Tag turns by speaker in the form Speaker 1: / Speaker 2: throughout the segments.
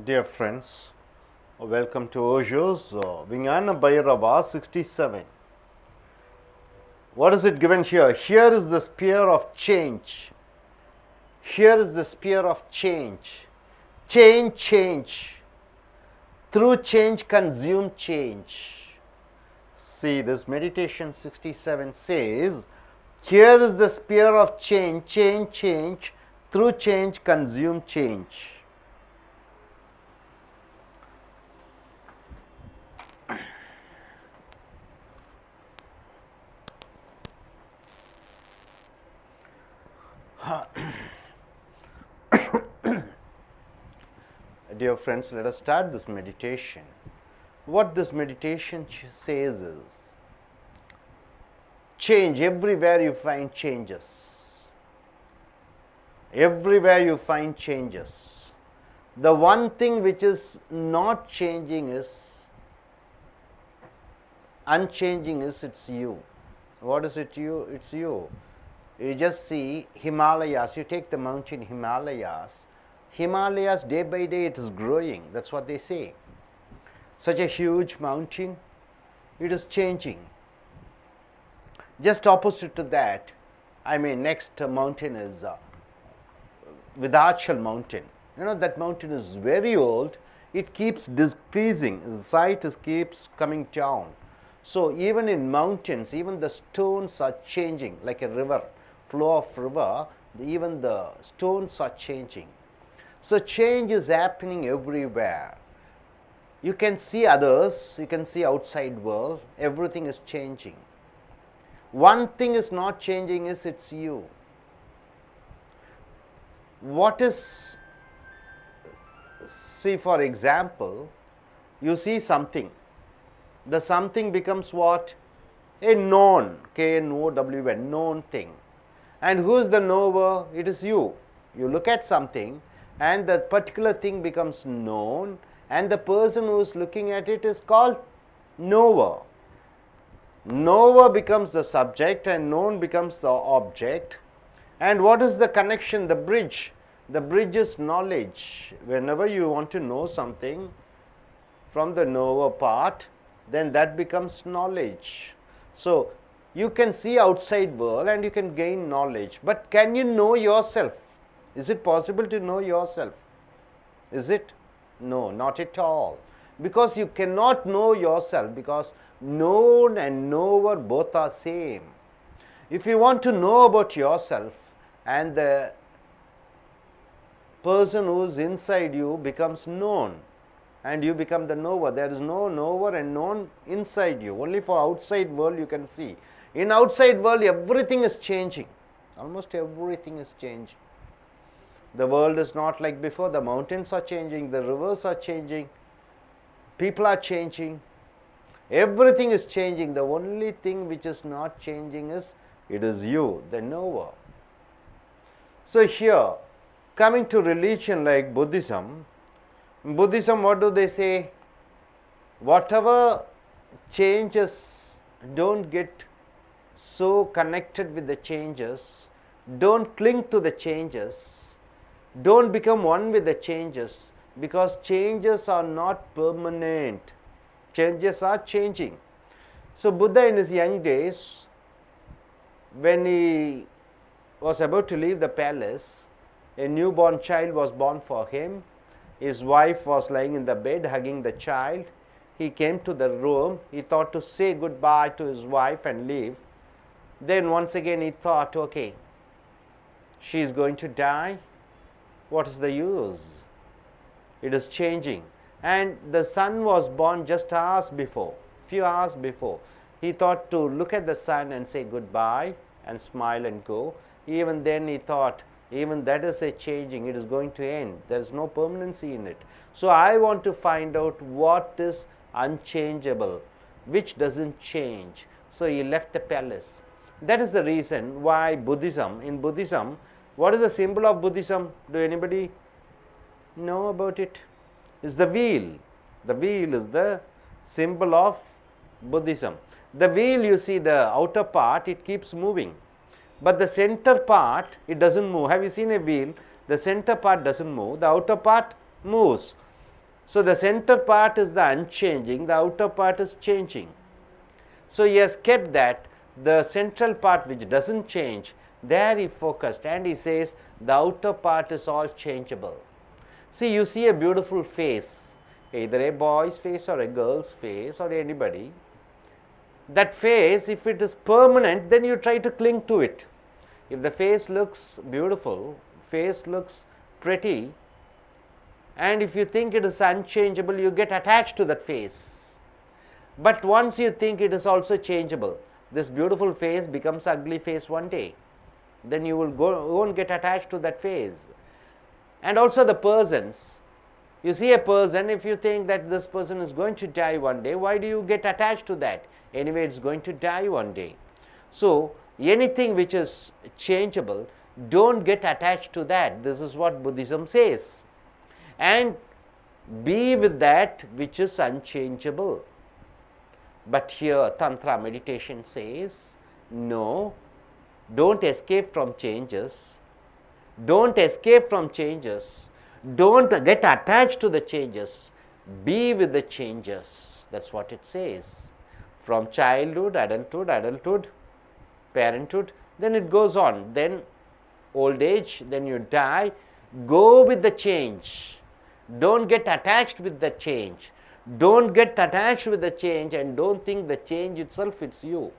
Speaker 1: Dear friends, welcome to Osho's Vijnana Bhairava 67. What is it given here? Here is the sphere of change. Here is the sphere of change. Change. Through change, consume change. See, this meditation 67 says, here is the sphere of change. Through change, consume change. Dear friends, let us start this meditation. What this meditation says is, change, everywhere you find changes. Everywhere you find changes. The one thing which is not changing is, unchanging is, it's you. What is it you? It's you. You just see Himalayas, you take the mountain Himalayas. Himalayas, day by day it is growing, that's what they say. Such a huge mountain, it is changing. Just opposite to that, next mountain is Vidachal mountain. You know, that mountain is very old, it keeps decreasing, the size keeps coming down. So even in mountains, even the stones are changing, like a river, flow of river, even the stones are changing. So change is happening everywhere. You can see others, you can see outside world, everything is changing. One thing is not changing is, it's you. What is, see for example, you see something. The something becomes what? A known, K-N-O-W-N, known thing. And who is the knower? It is you. You look at something and that particular thing becomes known, and the person who is looking at it is called knower. Knower becomes the subject and known becomes the object. And what is the connection? The bridge. The bridge is knowledge. Whenever you want to know something from the knower part, then that becomes knowledge. So you can see outside world and you can gain knowledge, but can you know yourself? Is it possible to know yourself? Is it? No, not at all. Because you cannot know yourself, because known and knower both are same. If you want to know about yourself and the person who is inside you becomes known and you become the knower, there is no knower and known inside you. Only for outside world you can see. In outside world everything is changing. Almost everything is changing. The world is not like before. The mountains are changing, the rivers are changing, people are changing, everything is changing. The only thing which is not changing is, it is you, the knower. So here, coming to religion like Buddhism, what do they say? Whatever changes, don't get so connected with the changes, don't cling to the changes, don't become one with the changes, because changes are not permanent. Changes are changing. So Buddha in his young days, when he was about to leave the palace, a newborn child was born for him. His wife was lying in the bed hugging the child. He came to the room. He thought to say goodbye to his wife and leave. Then once again he thought, okay, she is going to die. What is the use? It is changing. And the son was born just hours before, few hours before. He thought to look at the son and say goodbye and smile and go. Even then he thought, even that is a changing, it is going to end. There is no permanency in it. So I want to find out what is unchangeable, which doesn't change. So he left the palace. That is the reason why Buddhism, in Buddhism, what is the symbol of Buddhism? Do anybody know about it? It's the wheel. The wheel is the symbol of Buddhism. The wheel, you see the outer part, it keeps moving. But the center part, it doesn't move. Have you seen a wheel? The center part doesn't move. The outer part moves. So, the center part is the unchanging, the outer part is changing. So, he has kept that the central part which does not change, there he focused, and he says the outer part is all changeable. See, you see a beautiful face, either a boy's face or a girl's face or anybody. That face, if it is permanent, then you try to cling to it. If the face looks beautiful, face looks pretty, and if you think it is unchangeable, you get attached to that face. But once you think it is also changeable, this beautiful face becomes ugly face one day, then you will won't get attached to that face. And also the persons, you see a person, if you think that this person is going to die one day, why do you get attached to that? Anyway, it is going to die one day. So, anything which is changeable, don't get attached to that. This is what Buddhism says. And be with that which is unchangeable. But here Tantra meditation says, no, don't escape from changes. Don't escape from changes. Don't get attached to the changes. Be with the changes. That's what it says. From childhood, adulthood, parenthood, then it goes on. Then old age, then you die. Go with the change. Don't get attached with the change. Don't get attached with the change and don't think the change itself it's you.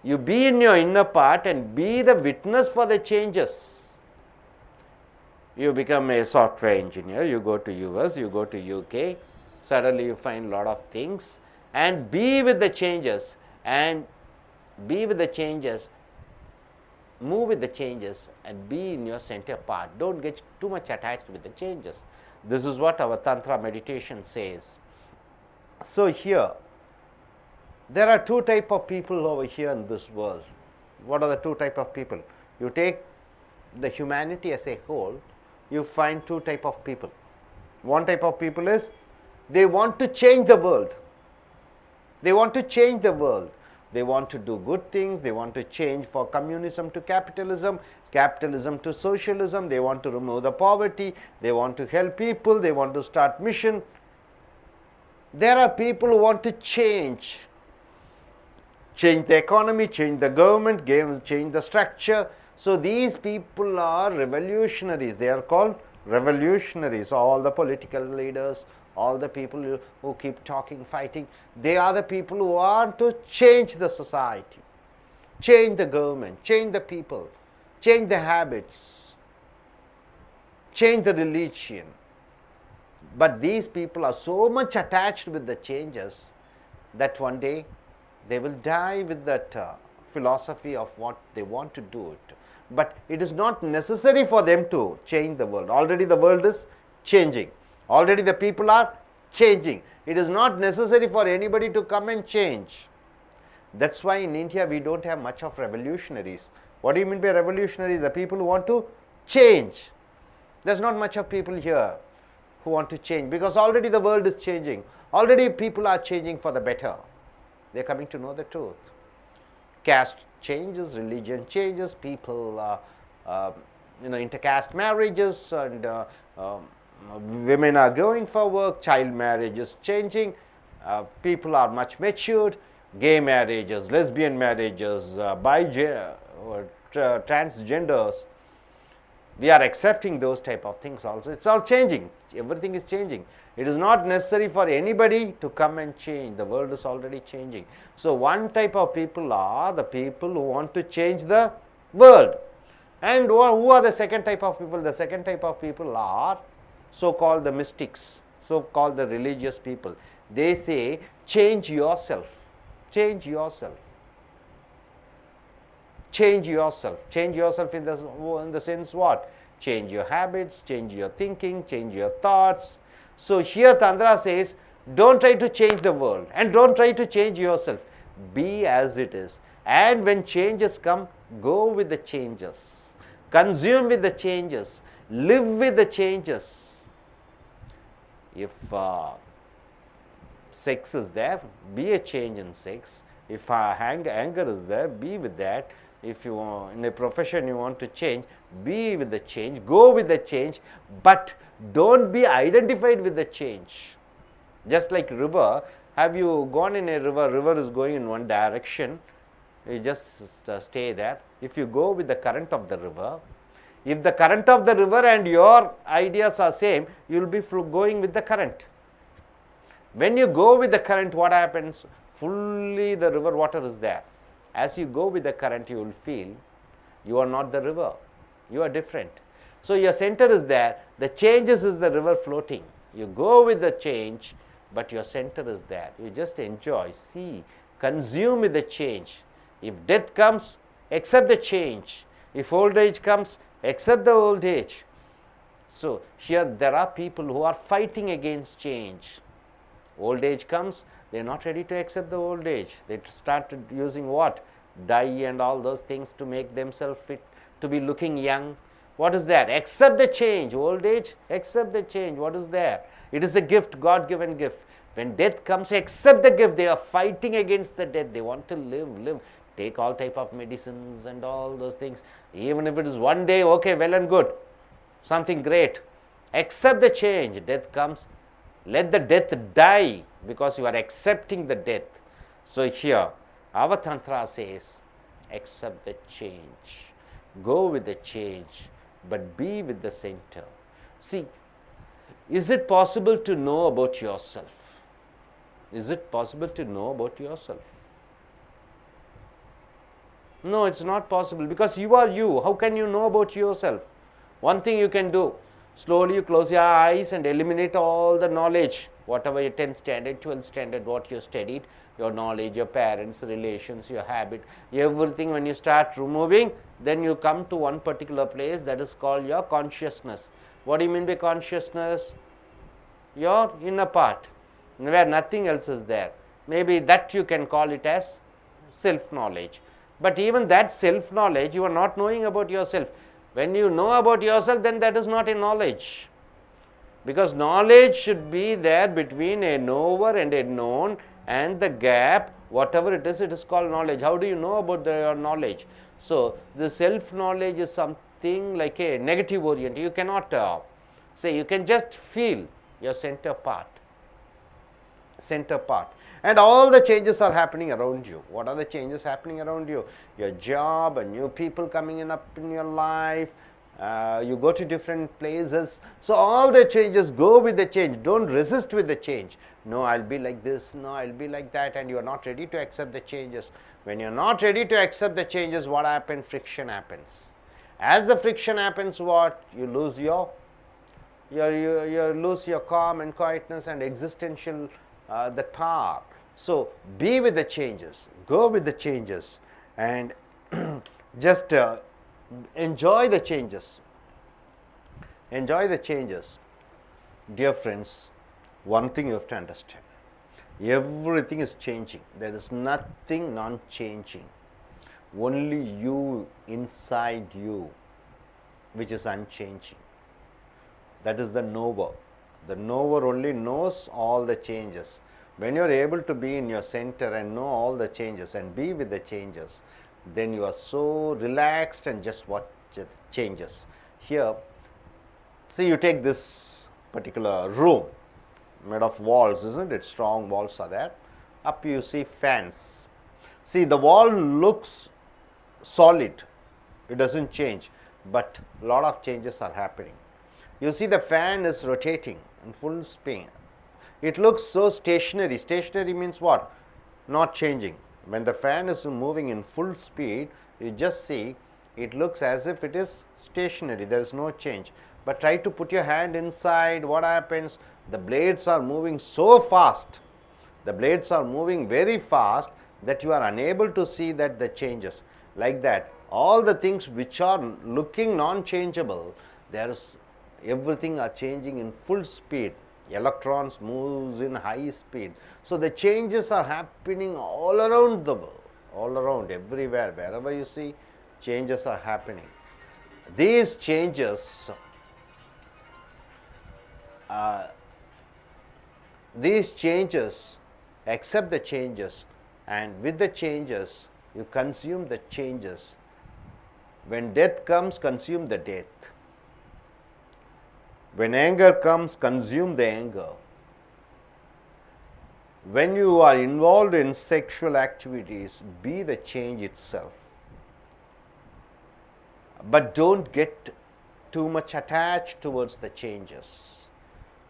Speaker 1: You be in your inner part and be the witness for the changes. You become a software engineer, you go to US, you go to UK, suddenly you find a lot of things, and be with the changes, and be with the changes, move with the changes and be in your center part. Don't get too much attached with the changes. This is what our Tantra meditation says. So, here there are two types of people over here in this world. What are the two types of people? You take the humanity as a whole, you find two types of people. One type of people is they want to change the world. They want to change the world. They want to do good things. They want to change for communism to capitalism, capitalism to socialism. They want to remove the poverty. They want to help people. They want to start mission. There are people who want to change the economy, change the government, change the structure. So, these people are revolutionaries. They are called revolutionaries. All the political leaders, all the people who keep talking, fighting, they are the people who want to change the society, change the government, change the people, change the habits, change the religion. But these people are so much attached with the changes that one day they will die with that philosophy of what they want to do it. But it is not necessary for them to change the world. Already the world is changing. Already the people are changing. It is not necessary for anybody to come and change. That's why in India we don't have much of revolutionaries. What do you mean by revolutionaries? The people who want to change. There's not much of people here who want to change, because already the world is changing. Already people are changing for the better. They're coming to know the truth. Caste changes, religion changes, people, intercaste marriages, and women are going for work, child marriage is changing, people are much matured, gay marriages, lesbian marriages, transgenders, we are accepting those type of things also. It's all changing, everything is changing. It is not necessary for anybody to come and change, the world is already changing. So, one type of people are the people who want to change the world. And who are the second type of people? The second type of people are so-called the mystics, so-called the religious people. They say, change yourself, change yourself. Change yourself. Change yourself in the sense what? Change your habits, change your thinking, change your thoughts. So, here Tantra says, don't try to change the world and don't try to change yourself. Be as it is. And when changes come, go with the changes. Consume with the changes. Live with the changes. If sex is there, be a change in sex. If anger is there, be with that. if you in a profession you want to change, be with the change, go with the change, but don't be identified with the change. Just like river, have you gone in a river, river is going in one direction, you just stay there. If you go with the current of the river, if the current of the river and your ideas are same, you will be going with the current. When you go with the current, what happens? Fully the river water is there. As you go with the current, you will feel you are not the river, you are different. So your center is there, the changes is the river floating. You go with the change, but your center is there. You just enjoy, see, consume with the change. If death comes, accept the change. If old age comes, accept the old age. So here there are people who are fighting against change. Old age comes, they are not ready to accept the old age. They started using what? Dye and all those things to make themselves fit, to be looking young. What is that? Accept the change. Old age, accept the change. What is there? It is a gift, God-given gift. When death comes, accept the gift. They are fighting against the death. They want to live. Take all type of medicines and all those things. Even if it is one day, okay, well and good. Something great. Accept the change. Death comes. Let the death die, because you are accepting the death. So here, our Tantra says, accept the change. Go with the change, but be with the center. See, is it possible to know about yourself? Is it possible to know about yourself? No, it's not possible, because you are you. How can you know about yourself? One thing you can do, slowly you close your eyes and eliminate all the knowledge, whatever your 10th standard, 12th standard, what you studied, your knowledge, your parents, relations, your habit, everything. When you start removing, then you come to one particular place that is called your consciousness. What do you mean by consciousness? Your inner part, where nothing else is there. Maybe that you can call it as self-knowledge. But even that self-knowledge, you are not knowing about yourself. When you know about yourself, then that is not a knowledge. Because knowledge should be there between a knower and a known, and the gap, whatever it is called knowledge. How do you know about your knowledge? So the self-knowledge is something like a negative orient. You cannot say, you can just feel your center part. And all the changes are happening around you. What are the changes happening around you? Your job, and new people coming in up in your life. You go to different places. So all the changes, go with the change. Don't resist with the change. No, I'll be like this. No, I'll be like that. And you are not ready to accept the changes. When you are not ready to accept the changes, what happens? Friction happens. As the friction happens, what? You lose you lose your calm and quietness and existential the power. So be with the changes, go with the changes, and just enjoy the changes. Enjoy the changes. Dear friends, one thing you have to understand, everything is changing. There is nothing non-changing. Only you inside you, which is unchanging. That is the knower. The knower only knows all the changes. When you are able to be in your center and know all the changes and be with the changes, then you are so relaxed and just watch the changes. Here, see, you take this particular room made of walls, isn't it? Strong walls are there. Up you see fans. See, the wall looks solid, it doesn't change, but a lot of changes are happening. You see, the fan is rotating in full spin. It looks so stationary. Stationary means what? Not changing. When the fan is moving in full speed, you just see it looks as if it is stationary. There is no change. But try to put your hand inside. What happens? The blades are moving so fast. The blades are moving very fast that you are unable to see that the changes. Like that, all the things which are looking non-changeable, there is everything are changing in full speed. Electrons moves in high speed. So the changes are happening all around the world, all around, everywhere, wherever you see, changes are happening. These changes, accept the changes, and with the changes, you consume the changes, When death comes, consume the death. When anger comes, consume the anger. When you are involved in sexual activities, be the change itself. But don't get too much attached towards the changes.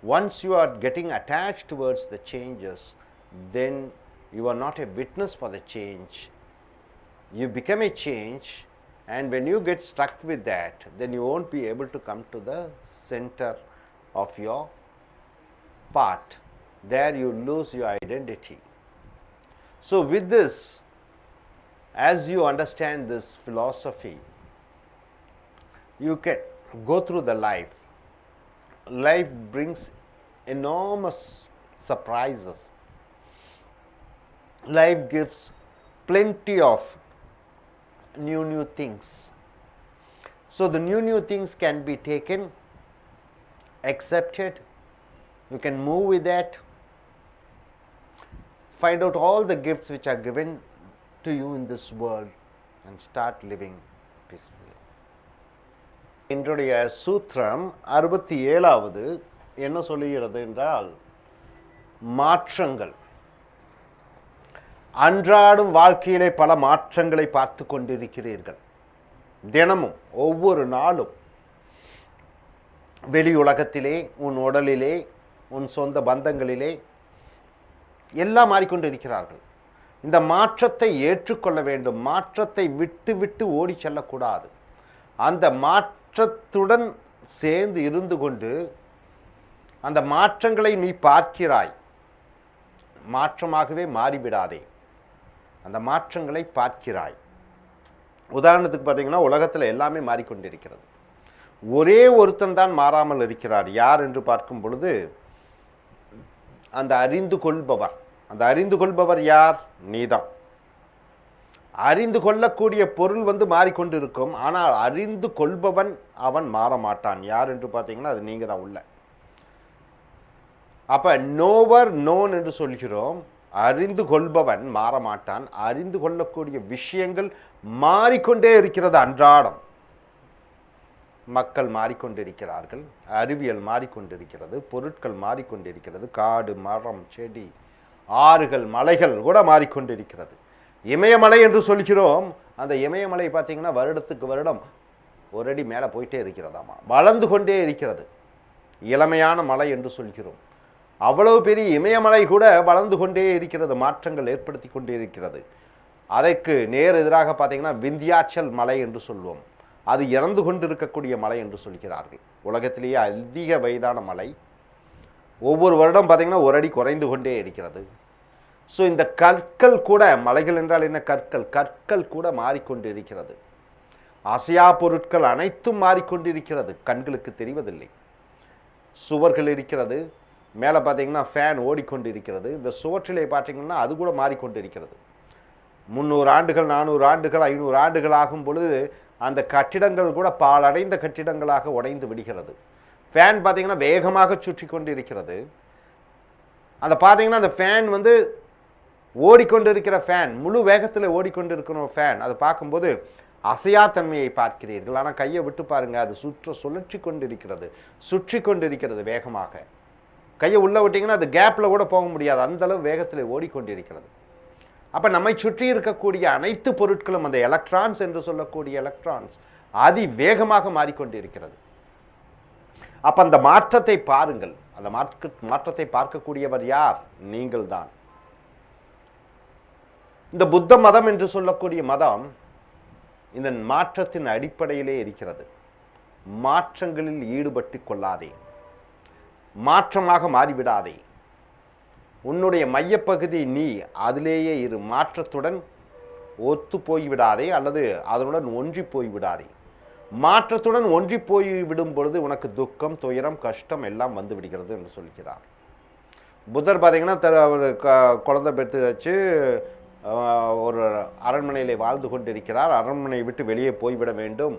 Speaker 1: Once you are getting attached towards the changes, then you are not a witness for the change. You become a change, and when you get stuck with that, then you won't be able to come to the center of your path. There you lose your identity. So with this, as you understand this philosophy, you can go through the life. Life brings enormous surprises. Life gives plenty of new things. So the new things can be taken, accepted. You can move with that. Find out all the gifts which are given to you in this world and start living peacefully. இன்றைய சூத்திரம் 67வது என்ன சொல்லுகிறது என்றால், மாற்றங்கள். அன்றாடும் வாழ்க்கையிலே பல மாற்றங்களை பார்த்து கொண்டிருக்கிறீர்கள். தினமும் ஒவ்வொரு நாளும் வெளி உலகத்திலே, உன் உடலிலே, உன் சொந்த பந்தங்களிலே எல்லாம் மாறிக்கொண்டிருக்கிறார்கள். இந்த மாற்றத்தை ஏற்றுக்கொள்ள வேண்டும். மாற்றத்தை விட்டு விட்டு ஓடி செல்லக்கூடாது. அந்த மாற்றத்துடன் சேர்ந்து இருந்து கொண்டு அந்த மாற்றங்களை நீ பார்க்கிறாய். மாற்றமாகவே மாறிவிடாதே, அந்த மாற்றங்களை பார்க்கிறாய். உதாரணத்துக்கு பார்த்தீங்கன்னா, உலகத்தில் எல்லாமே மாறிக்கொண்டிருக்கிறது. ஒரே ஒருத்தன் தான் மாறாமல் இருக்கிறார். யார் என்று பார்க்கும் பொழுது, அந்த அறிந்து கொள்பவர். அந்த அறிந்து கொள்பவர் யார்? நீதான். அறிந்து கொள்ளக்கூடிய பொருள் மாறிக்கொண்டிருக்கும், ஆனால் அறிந்து கொள்பவன் அவன் மாற மாட்டான். யார் என்று பார்த்தீங்கன்னா, அது நீங்க தான் உள்ள. அப்ப நோவர் நோன் என்று சொல்கிறோம். அறிந்து கொள்பவன் மாற மாட்டான். அறிந்து கொள்ளக்கூடிய விஷயங்கள் மாறிக்கொண்டே இருக்கிறது. அன்றாடம் மக்கள் மாறிக்கொண்டிருக்கிறார்கள், அறிவியல் மாறிக்கொண்டிருக்கிறது, பொருட்கள் மாறிக்கொண்டிருக்கிறது, காடு, மரம், செடி, ஆறுகள், மலைகள் கூட மாறிக்கொண்டிருக்கிறது. இமயமலை என்று சொல்கிறோம். அந்த இமயமலை பார்த்தீங்கன்னா வருடத்துக்கு வருடம் ஒரு அடி மேலே போயிட்டே இருக்கிறதாமா, வளர்ந்து கொண்டே இருக்கிறது. இளமையான மலை என்று சொல்கிறோம். அவ்வளவு பெரிய இமயமலை கூட வளர்ந்து கொண்டே இருக்கிறது, மாற்றங்கள் ஏற்படுத்தி கொண்டே இருக்கிறது. அதற்கு நேர் எதிராக பார்த்தீங்கன்னா விந்தியாச்சல் மலை என்று சொல்வோம். அது இறந்து கொண்டிருக்கக்கூடிய மலை என்று சொல்கிறார்கள். உலகத்திலேயே அதிக வயதான மலை. ஒவ்வொரு வருடம் பார்த்தீங்கன்னா ஒரு அடி குறைந்து கொண்டே இருக்கிறது. ஸோ இந்த கற்கள் கூட, மலைகள் என்றால் என்ன? கற்கள். கற்கள் கூட மாறிக்கொண்டு இருக்கிறது. அசையா பொருட்கள் அனைத்தும் மாறிக்கொண்டிருக்கிறது, கண்களுக்கு தெரிவதில்லை. சுவர்கள் இருக்கிறது, மேலே பார்த்தீங்கன்னா ஃபேன் ஓடிக்கொண்டு இருக்கிறது. இந்த சுவற்றிலே பார்த்தீங்கன்னா அது கூட மாறிக்கொண்டு இருக்கிறது. 300 ஆண்டுகள், 400 ஆண்டுகள், 500 ஆண்டுகள் ஆகும் பொழுது அந்த கட்டிடங்கள் கூட பாழடைந்த கட்டிடங்களாக உடைந்து விடுகிறது. ஃபேன் பார்த்தீங்கன்னா வேகமாக சுற்றி கொண்டு இருக்கிறது. அந்த பார்த்தீங்கன்னா அந்த ஃபேன் ஓடிக்கொண்டு இருக்கிற ஃபேன், முழு வேகத்தில் ஓடிக்கொண்டு இருக்கிற ஃபேன், அதை பார்க்கும்போது அசையாத்தன்மையை பார்க்கிறீர்கள். ஆனால் கையை விட்டு பாருங்க, அது சுழற்றி கொண்டிருக்கிறது, சுற்றி கொண்டிருக்கிறது வேகமாக. கையை உள்ள விட்டீங்கன்னா அது கேப்பில் கூட போக முடியாது, அந்த அளவு வேகத்தில் ஓடிக்கொண்டிருக்கிறது. அப்போ நம்மை சுற்றி இருக்கக்கூடிய அனைத்து பொருட்களும், அந்த எலக்ட்ரான்ஸ் என்று சொல்லக்கூடிய எலக்ட்ரான்ஸ் அதி வேகமாக மாறிக்கொண்டிருக்கிறது. அப்போ அந்த மாற்றத்தை பாருங்கள். அந்த மாற்றத்தை பார்க்கக்கூடியவர் யார்? நீங்கள் தான். இந்த புத்த மதம் என்று சொல்லக்கூடிய மதம் இந்த மாற்றத்தின் அடிப்படையிலே இருக்கிறது. மாற்றங்களில் ஈடுபட்டு கொள்ளாதே, மாற்றமாக மாறிவிடாதே. உன்னுடைய மையப்பகுதி நீ, அதிலேயே இரு. மாற்றத்துடன் ஒத்து போய்விடாதே, அல்லது அதனுடன் ஒன்றி போய்விடாதே. மாற்றத்துடன் ஒன்றி போய்விடும் பொழுது உனக்கு துக்கம், துயரம், கஷ்டம் எல்லாம் வந்து விடுகிறது என்று சொல்கிறார். புத்தர் பார்த்தீங்கன்னா குழந்தை பெற்று வச்சு ஒரு அரண்மனையிலே வாழ்ந்து கொண்டிருக்கிறார். அரண்மனையை விட்டு வெளியே போய்விட வேண்டும்,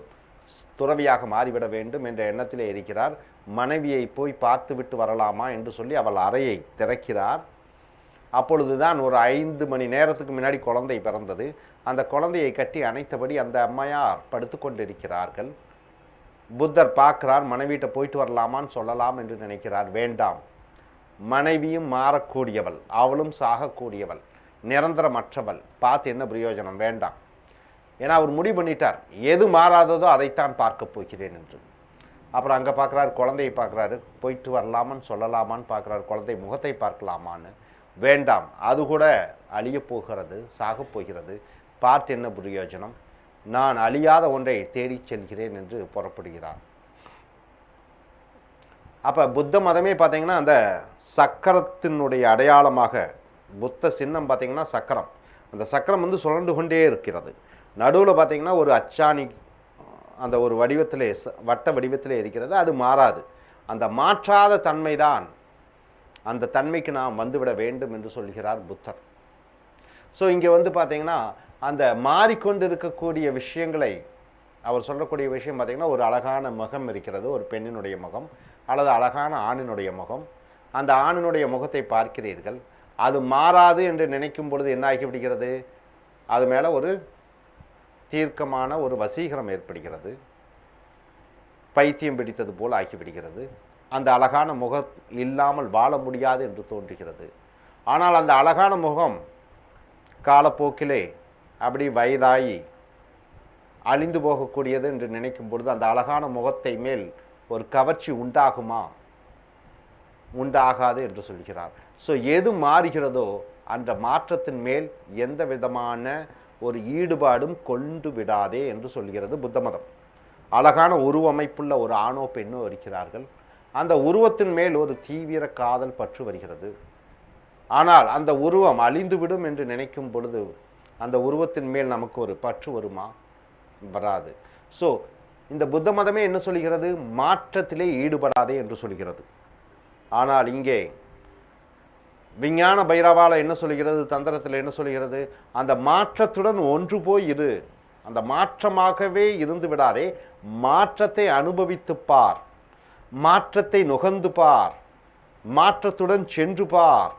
Speaker 1: துறவியாக மாறிவிட வேண்டும் என்ற எண்ணத்திலே இருக்கிறார். மனைவியை போய் பார்த்து விட்டு வரலாமா என்று சொல்லி அவள் அறையை திறக்கிறார். அப்பொழுதுதான் ஒரு 5 மணி நேரத்துக்கு முன்னாடி குழந்தை பிறந்தது. அந்த குழந்தையை கட்டி அணைத்தபடி அந்த அம்மையார் படுத்து கொண்டிருக்கிறார்கள். புத்தர் பார்க்கிறார், மனைவிட்ட போயிட்டு வரலாமான்னு சொல்லலாம் என்று நினைக்கிறார். வேண்டாம், மனைவியும் மாறக்கூடியவள், அவளும் சாகக்கூடியவள், நிரந்தரமற்றவள், பார்த்து என்ன பிரயோஜனம், வேண்டாம். ஏன்னா அவர் முடிவு பண்ணிட்டார், எது மாறாததோ அதைத்தான் பார்க்க போகிறேன் என்று. அப்புறம் அங்கே பார்க்குறாரு, குழந்தையை பார்க்குறாரு, போயிட்டு வரலாமான்னு சொல்லலாமான்னு பார்க்குறாரு, குழந்தை முகத்தை பார்க்கலாமான்னு. வேண்டாம், அது கூட அழியப் போகிறது, சாகப் போகிறது, பார்த்து என்ன பிரயோஜனம், நான் அழியாத ஒன்றை தேடிச் செல்கிறேன் என்று புறப்படுகிறார். அப்போ புத்த மதமே பார்த்தீங்கன்னா அந்த சக்கரத்தினுடைய அடையாளமாக, புத்த சின்னம் பார்த்தீங்கன்னா சக்கரம். அந்த சக்கரம் வந்து சுழண்டு கொண்டே இருக்கிறது. நடுவில் பார்த்தீங்கன்னா ஒரு அச்சாணி அந்த ஒரு வடிவத்திலே, வட்ட வடிவத்திலே இருக்கிறது. அது மாறாது. அந்த மாற்றாத தன்மைதான், அந்த தன்மைக்கு நாம் வந்துவிட வேண்டும் என்று சொல்கிறார் புத்தர். ஸோ இங்கே வந்து பார்த்தீங்கன்னா அந்த மாறிக்கொண்டு இருக்கக்கூடிய விஷயங்களை அவர் சொல்லக்கூடிய விஷயம் பார்த்தீங்கன்னா, ஒரு அழகான முகம் இருக்கிறது, ஒரு பெண்ணினுடைய முகம் அல்லது அழகான ஆணினுடைய முகம். அந்த ஆணினுடைய முகத்தை பார்க்கிறீர்கள், அது மாறாது என்று நினைக்கும் பொழுது என்ன ஆகிவிடுகிறது, அது மேலே ஒரு தீர்க்கமான ஒரு வசீகரம் ஏற்படுகிறது, பைத்தியம் பிடித்தது போல் ஆகிவிடுகிறது. அந்த அழகான முகம் இல்லாமல் வாழ முடியாது என்று தோன்றுகிறது. ஆனால் அந்த அழகான முகம் காலப்போக்கிலே அப்படி வயதாகி அழிந்து போகக்கூடியது என்று நினைக்கும் பொழுது அந்த அழகான முகத்தை மேல் ஒரு கவர்ச்சி உண்டாகுமா, உண்டாகாது என்று சொல்கிறார். ஸோ எது மாறுகிறதோ அந்த மாற்றத்தின் மேல் எந்த விதமான ஒரு ஈடுபாடும் கொண்டு விடாதே என்று சொல்கிறது புத்த மதம். அழகான உருவமைப்புள்ள ஒரு ஆணோ பெண்ணோ இருக்கிறார்கள், அந்த உருவத்தின் மேல் ஒரு தீவிர காதல் பற்று வருகிறது. ஆனால் அந்த உருவம் அழிந்துவிடும் என்று நினைக்கும் பொழுது அந்த உருவத்தின் மேல் நமக்கு ஒரு பற்று வருமா, வராது. ஸோ இந்த புத்த மதமே என்ன சொல்கிறது, மாற்றத்திலே ஈடுபடாதே என்று சொல்கிறது. ஆனால் இங்கே விஞ்ஞான பைரவால என்ன சொல்கிறது, தந்திரத்தில் என்ன சொல்கிறது, அந்த மாற்றத்துடன் ஒன்று போய் இரு, அந்த மாற்றமாகவே இருந்து விடாதே, மாற்றத்தை அனுபவித்து பார், மாற்றத்தை நுகர்ந்து பார், மாற்றத்துடன் சென்று பார்,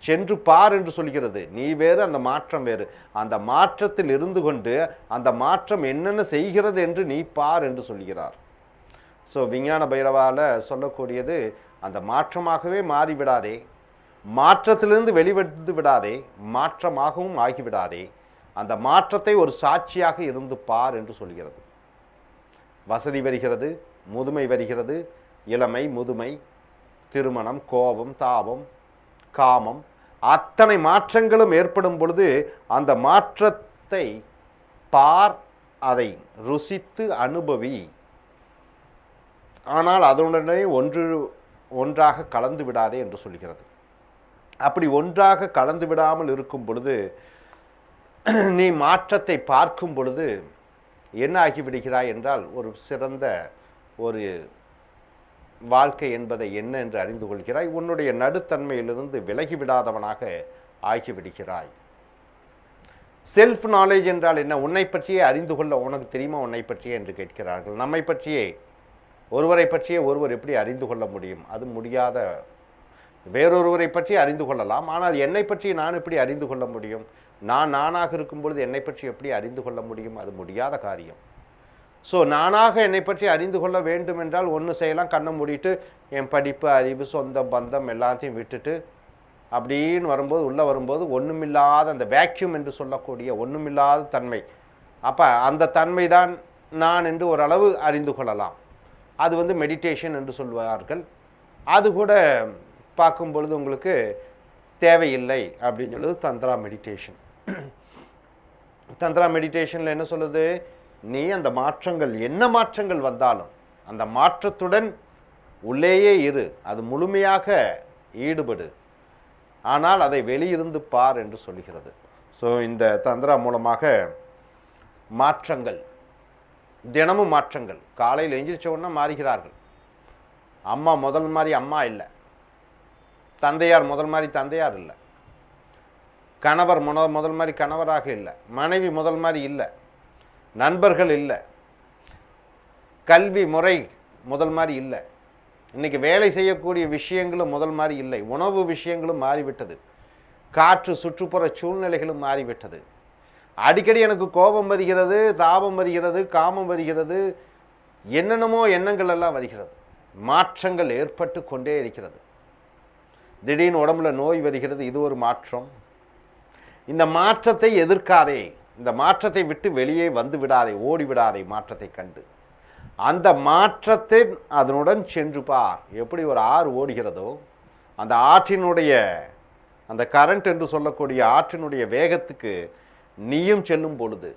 Speaker 1: சென்று பார் என்று சொல்கிறது. நீ வேறு, அந்த மாற்றம் வேறு. அந்த மாற்றத்தில் இருந்து கொண்டு அந்த மாற்றம் என்னென்ன செய்கிறது என்று நீ பார் என்று சொல்கிறார். ஸோ விஞ்ஞான பைரவால சொல்லக்கூடியது, அந்த மாற்றமாகவே மாறிவிடாதே, மாற்றத்திலிருந்து வெளிவந்து விடாதே, மாற்றமாகவும் ஆகிவிடாதே, அந்த மாற்றத்தை ஒரு சாட்சியாக இருந்து பார் என்று சொல்கிறது. வசதி வருகிறது, முதுமை வருகிறது, இளமை, முதுமை, திருமணம், கோபம், தாபம், காமம், அத்தனை மாற்றங்களும் ஏற்படும் பொழுது அந்த மாற்றத்தை பார், அதை ருசித்து அனுபவி. ஆனால் அதனுடனே ஒன்றாக கலந்து விடாதே என்று சொல்கிறது. அப்படி ஒன்றாக கலந்து விடாமல் இருக்கும் பொழுது, நீ மாற்றத்தை பார்க்கும் பொழுது என்ன ஆகிவிடுகிறாய் என்றால், ஒரு சிறந்த ஒரு வாழ்க்கை என்பதை என்ன என்று அறிந்து கொள்கிறாய். உன்னுடைய நடுத்தன்மையிலிருந்து விலகிவிடாதவனாக ஆகிவிடுகிறாய். செல்ஃப் நாலேஜ் என்றால் என்ன? உன்னை பற்றியே அறிந்து கொள்ள உனக்கு தெரியுமா உன்னை பற்றியே என்று கேட்கிறார்கள். நம்மை பற்றியே, ஒருவரை பற்றியே ஒருவர் எப்படி அறிந்து கொள்ள முடியும்? அது முடியாத. வேறொருவரை பற்றி அறிந்து கொள்ளலாம், ஆனால் என்னை பற்றி நான் எப்படி அறிந்து கொள்ள முடியும்? நான் நானாக இருக்கும் பொழுது என்னை பற்றி எப்படி அறிந்து கொள்ள முடியும்? அது முடியாத காரியம். ஸோ நானாக என்னை பற்றி அறிந்து கொள்ள வேண்டும் என்றால் ஒன்று செய்யலாம், கண்ணை மூடிட்டு என் படிப்பு, அறிவு, சொந்த பந்தம் எல்லாத்தையும் விட்டுட்டு அப்படின்னு வரும்போது, உள்ளே வரும்போது ஒன்றுமில்லாத அந்த வேக்யூம் என்று சொல்லக்கூடிய ஒன்றுமில்லாத தன்மை, அப்போ அந்த தன்மை தான் நான் என்று ஓரளவு அறிந்து கொள்ளலாம். அது வந்து மெடிடேஷன் என்று சொல்வார்கள். அது கூட பார்க்கும் பொழுது உங்களுக்கு தேவையில்லை அப்படின்னு சொல்லுது தந்திரா மெடிடேஷன். தந்திரா மெடிடேஷனில் என்ன சொல்லுது, நீ அந்த மாற்றங்கள் என்ன மாற்றங்கள் வந்தாலும் அந்த மாற்றத்துடன் உள்ளேயே இரு, அது முழுமையாக ஈடுபடு, ஆனால் அதை வெளியிருந்து பார் என்று சொல்கிறது. ஸோ இந்த தந்திரா மூலமாக மாற்றங்கள், தினமும் மாற்றங்கள். காலையில் எந்திரிச்ச உடனே மாறுகிறார்கள். அம்மா முதல் மாதிரி அம்மா இல்லை, தந்தையார் முதல் மாதிரி தந்தையார் இல்லை, கணவர் முதல் மாதிரி கணவராக இல்லை, மனைவி முதல் மாதிரி இல்லை, நண்பர்கள் இல்லை, கல்வி முறை முதல் மாதிரி இல்லை, இன்றைக்கி வேலை செய்யக்கூடிய விஷயங்களும் முதல் மாதிரி இல்லை, உணவு விஷயங்களும் மாறிவிட்டது, காற்று சுற்றுப்புற சூழ்நிலைகளும் மாறிவிட்டது. அடிக்கடி எனக்கு கோபம் வருகிறது, தாபம் வருகிறது, காமம் வருகிறது, என்னென்னமோ எண்ணங்கள் எல்லாம் வருகிறது. மாற்றங்கள் ஏற்பட்டு கொண்டே இருக்கிறது. திடீர்னு உடம்புல நோய் வருகிறது, இது ஒரு மாற்றம். இந்த மாற்றத்தை எதிர்க்காதே, இந்த மாற்றத்தை விட்டு வெளியே வந்து விடாதே, ஓடி விடாதே. மாற்றத்தை கண்டு அந்த மாற்றத்தை அதனுடன் சென்று பார். எப்படி ஒரு ஆறு ஓடுகிறதோ அந்த ஆற்றினுடைய அந்த கரண்ட் என்று சொல்லக்கூடிய ஆற்றினுடைய வேகத்துக்கு நீயும் செல்லும் பொழுது,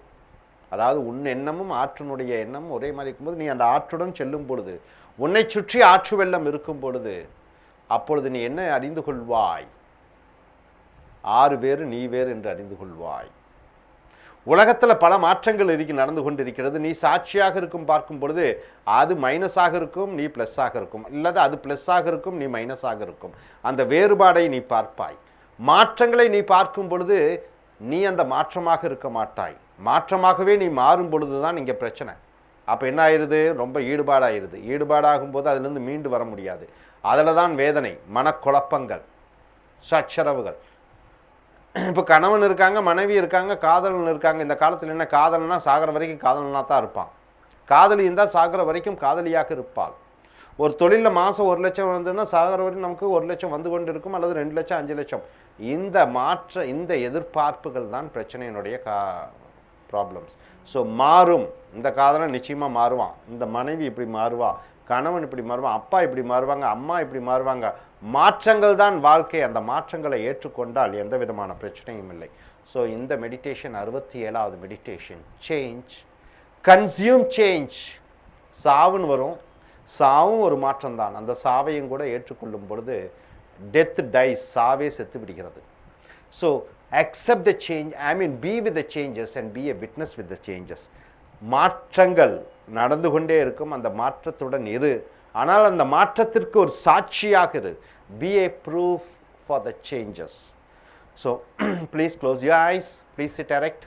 Speaker 1: அதாவது உன் எண்ணமும் ஆற்றினுடைய எண்ணமும் ஒரே மாதிரி இருக்கும்போது, நீ அந்த ஆற்றுடன் செல்லும் பொழுது, உன்னை சுற்றி ஆற்று வெள்ளம் இருக்கும் பொழுது, அப்பொழுது நீ என்ன அறிந்து கொள்வாய்? ஆறு வேறு நீ வேறு என்று அறிந்து கொள்வாய். உலகத்தில் பல மாற்றங்கள் நடந்து கொண்டிருக்கிறது. நீ சாட்சியாக இருக்கும் பார்க்கும் பொழுது அது மைனஸாக இருக்கும், நீ ப்ளஸ்ஸாக இருக்கும், இல்லாத அது ப்ளஸ்ஸாக இருக்கும், நீ மைனஸாக இருக்கும். அந்த வேறுபாடை நீ பார்ப்பாய். மாற்றங்களை நீ பார்க்கும் பொழுது நீ அந்த மாற்றமாக இருக்க மாட்டாய். மாற்றமாகவே நீ மாறும் பொழுது தான் இங்கே பிரச்சனை. அப்போ என்ன ஆயிடுது? ரொம்ப ஈடுபாடாயிருது. ஈடுபாடாகும் போது அதுலேருந்து மீண்டு வர முடியாது. அதில் தான் வேதனை, மனக்குழப்பங்கள், சச்சரவுகள். இப்போ கணவன் இருக்காங்க, மனைவி இருக்காங்க, காதலன் இருக்காங்க. இந்த காலத்தில் என்ன, காதலனா சாகிற வரைக்கும் காதலனாக தான் இருப்பான். காதலி இருந்தால் சாகிற வரைக்கும் காதலியாக இருப்பாள். ஒரு தொழிலில் மாதம் 1 லட்சம் வந்ததுன்னா சாகிற வரைக்கும் நமக்கு 1 லட்சம் வந்து கொண்டு இருக்கும், அல்லது 2 லட்சம் 5 லட்சம். இந்த எதிர்பார்ப்புகள் தான் பிரச்சனையினுடைய ப்ராப்ளம்ஸ். ஸோ மாறும். இந்த காதலன் நிச்சயமாக மாறுவான், இந்த மனைவி இப்படி மாறுவா, கணவன் இப்படி மாறுவான், அப்பா இப்படி மாறுவாங்க, அம்மா இப்படி மாறுவாங்க. மாற்றங்கள் தான் வாழ்க்கை. அந்த மாற்றங்களை ஏற்றுக்கொண்டால் எந்த விதமான பிரச்சனையும் இல்லை. ஸோ இந்த மெடிடேஷன் 67வது மெடிடேஷன், சேஞ்ச், கன்சியூம் சேஞ்ச். சாவுன்னு வரும், சாவும் ஒரு மாற்றம் தான். அந்த சாவையும் கூட ஏற்றுக்கொள்ளும் பொழுது டெத் டைஸ், சாவே செத்து விடுகிறது. So accept the change, be with the changes and be a witness with the changes. மாற்றங்கள் நடந்து கொண்டே இருக்கும், அந்த மாற்றத்துடன் இரு. ஆனால் அந்த மாற்றத்திற்கு ஒரு சாட்சியாக இரு. Be a proof for the changes. So please close your eyes. Please sit erect.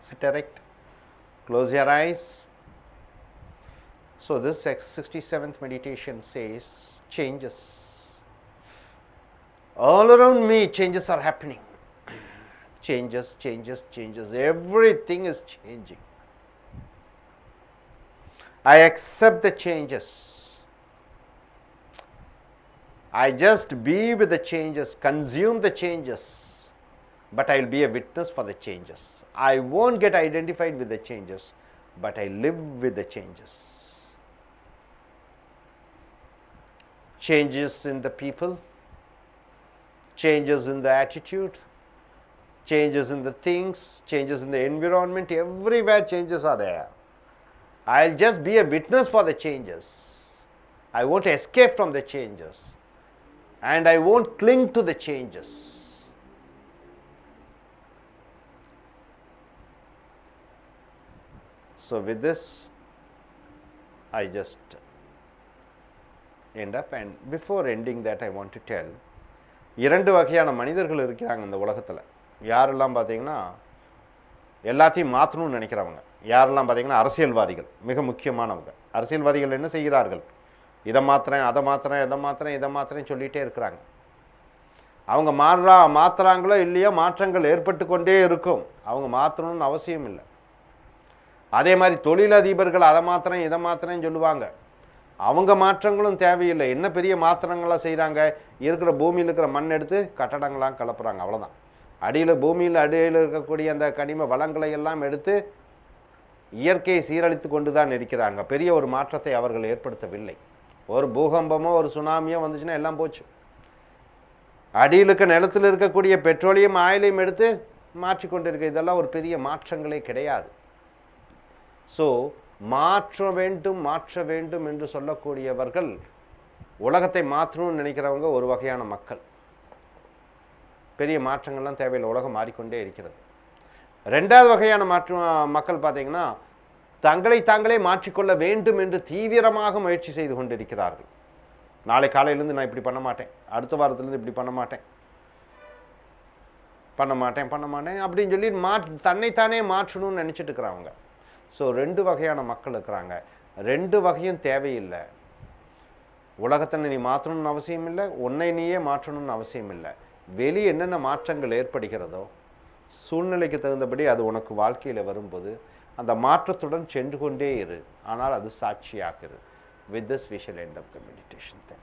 Speaker 1: Sit erect. Close your eyes. So this 67th meditation says changes. All around me changes are happening. Changes, changes, changes. Everything is changing. I accept the changes. I just be with the changes, consume the changes, but I will be a witness for the changes. I won't get identified with the changes, but I live with the changes. Changes in the people, changes in the attitude, changes in the things, changes in the environment, everywhere changes are there. I'll just be a witness for the changes. I won't escape from the changes, and I won't cling to the changes. So with this, I just end up, and before ending that I want to tell, 2 வகையான மனிதர்கள் இருக்கிறாங்க இந்த உலகத்தில். யாரெல்லாம் பார்த்தீங்கன்னா எல்லாத்தையும் மாற்றணும்னு நினைக்கிறவங்க. யாரெல்லாம் பார்த்தீங்கன்னா அரசியல்வாதிகள், மிக முக்கியமானவங்க. அரசியல்வாதிகள் என்ன செய்கிறார்கள்? இதை மாற்றுறேன், அதை மாற்றுறேன், இதை மாற்றுறேன், இதை மாற்றுறேன்னு சொல்லிகிட்டே இருக்கிறாங்க. அவங்க மாற்றுறாங்களோ இல்லையோ மாற்றங்கள் ஏற்பட்டு கொண்டே இருக்கும். அவங்க மாற்றணும்னு அவசியம் இல்லை. அதே மாதிரி தொழிலதிபர்கள் அதை மாற்றுறேன், இதை மாற்றுறேன்னு சொல்லுவாங்க. அவங்க மாற்றங்களும் தேவையில்லை. என்ன பெரிய மாற்றங்களாக செய்கிறாங்க? இருக்கிற பூமியில் இருக்கிற மண் எடுத்து கட்டடங்களாக கலப்புறாங்க, அவ்வளோதான். பூமியில் அடியில் இருக்கக்கூடிய அந்த கனிம வளங்களை எல்லாம் எடுத்து இயற்கையை சீரழித்து கொண்டு தான் இருக்கிறாங்க. பெரிய ஒரு மாற்றத்தை அவர்கள் ஏற்படுத்தவில்லை. ஒரு பூகம்பமோ ஒரு சுனாமியோ வந்துச்சுன்னா எல்லாம் போச்சு. அடியில் இருக்க நிலத்தில் இருக்கக்கூடிய பெட்ரோலியம் ஆயிலையும் எடுத்து மாற்றிக்கொண்டு இருக்க, இதெல்லாம் ஒரு பெரிய மாற்றங்களே கிடையாது. ஸோ மாற்ற வேண்டும் என்று சொல்லக்கூடியவர்கள், உலகத்தை மாற்றணும்னு நினைக்கிறவங்க ஒரு வகையான மக்கள். பெரிய மாற்றங்கள்லாம் தேவையில்லை, உலகம் மாறிக்கொண்டே இருக்கிறது. 2வது வகையான மக்கள் பார்த்தீங்கன்னா தங்களை தாங்களே மாற்றிக்கொள்ள வேண்டும் என்று தீவிரமாக முயற்சி செய்து கொண்டிருக்கிறார்கள். நாளை காலையிலேருந்து நான் இப்படி பண்ண மாட்டேன், அடுத்த வாரத்துலேருந்து இப்படி பண்ண மாட்டேன் அப்படின்னு சொல்லி தன்னைத்தானே மாற்றணும்னு நினச்சிட்டு இருக்கிறாங்க. ஸோ 2 வகையான மக்கள் இருக்கிறாங்க. 2 வகையும் தேவையில்லை. உலகத்தை நீ மாற்றணும்னு அவசியம் இல்லை, உன்னை நீயே மாற்றணும்னு அவசியம் இல்லை. வெளியே என்னென்ன மாற்றங்கள் ஏற்படுகிறதோ சூழ்நிலைக்கு தகுந்தபடி அது உனக்கு வாழ்க்கையில் வரும்போது அந்த மாற்றத்துடன் சென்று கொண்டே இரு. ஆனால் அது சாட்சியாக இரு. With this we shall end up the meditation. Thank you.